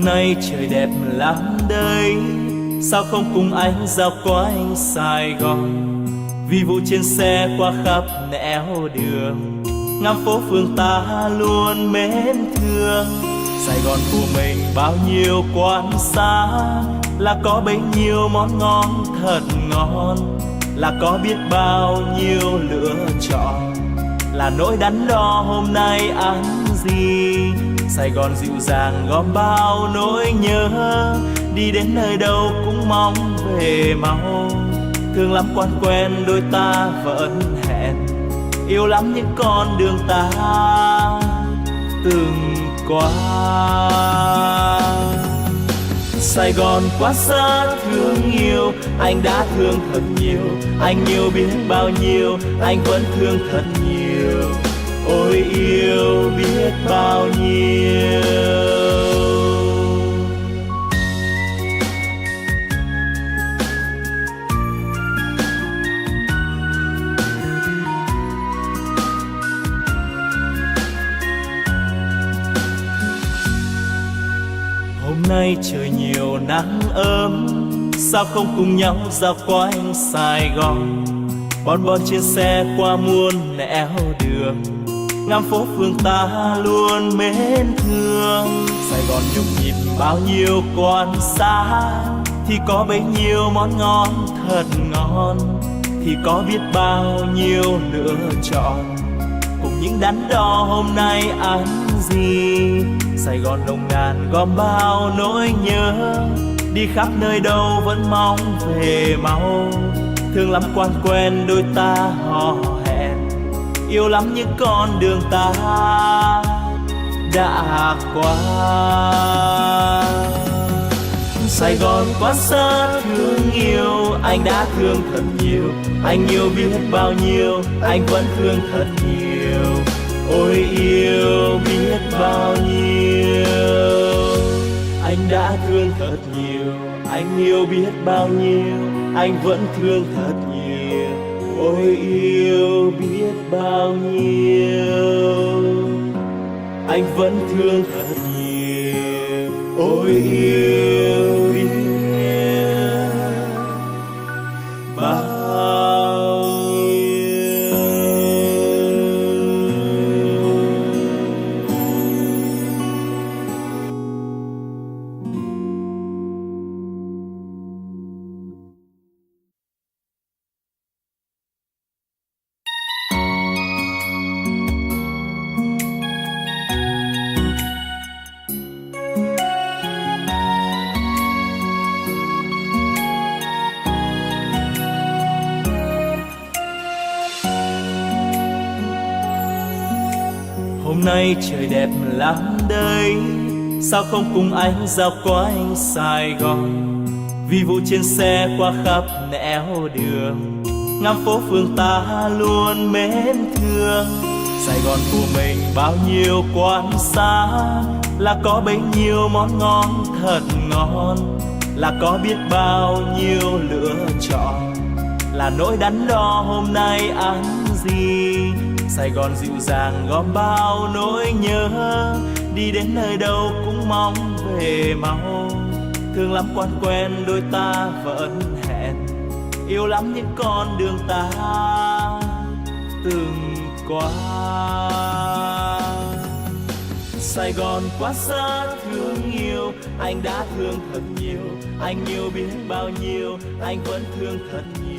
Hôm nay trời đẹp lắm đây, sao không cùng anh dạo quanh Sài Gòn. Vì vụ trên xe qua khắp nẻo đường, ngắm phố phường ta luôn mến thương. Sài Gòn của mình bao nhiêu quán xá, là có bấy nhiêu món ngon thật ngon, là có biết bao nhiêu lựa chọn, là nỗi đắn đo hôm nay ăn gì. Sài Gòn dịu dàng gom bao nỗi nhớ, đi đến nơi đâu cũng mong về mau. Thương lắm quan quen đôi ta vẫn hẹn, yêu lắm những con đường ta từng qua. Sài Gòn quá xa thương yêu, anh đã thương thật nhiều, anh yêu biết bao nhiêu, anh vẫn thương thật nhiều. Ôi yêu biết bao nhiêu. Hôm nay trời nhiều nắng ấm, sao không cùng nhau dạo quanh Sài Gòn. Bon bon trên xe qua muôn nẻo đường, ngắm phố phường ta luôn mến thương. Sài Gòn nhộn nhịp bao nhiêu quán xá, thì có bấy nhiêu món ngon thật ngon, thì có biết bao nhiêu lựa chọn, cùng những đắn đo hôm nay ăn gì. Sài Gòn nồng nàn gom bao nỗi nhớ, đi khắp nơi đâu vẫn mong về mau. Thương lắm quan quen đôi ta hò hẹn, yêu lắm những con đường ta đã qua. Sài Gòn quá xa thương yêu, anh đã thương thật nhiều, anh yêu biết bao nhiêu, anh vẫn thương thật nhiều. Ôi yêu biết bao nhiêu, anh đã thương thật nhiều, anh yêu biết bao nhiêu, anh vẫn thương thật nhiều. Ôi yêu biết bao nhiêu, anh vẫn thương thật nhiều. Ôi yêu biết bao nhiêu. Hôm nay trời đẹp lắm đây, sao không cùng anh dạo quanh Sài Gòn. Vì vụ trên xe qua khắp nẻo đường, ngắm phố phường ta luôn mến thương. Sài Gòn của mình bao nhiêu quán xá, là có bấy nhiêu món ngon thật ngon, là có biết bao nhiêu lựa chọn, là nỗi đắn đo hôm nay ăn gì. Sài Gòn dịu dàng gom bao nỗi nhớ, đi đến nơi đâu cũng mong về mau. Thương lắm quan quen đôi ta vẫn hẹn, yêu lắm những con đường ta từng qua. Sài Gòn quá xa thương yêu, anh đã thương thật nhiều, anh yêu biết bao nhiêu, anh vẫn thương thật nhiều.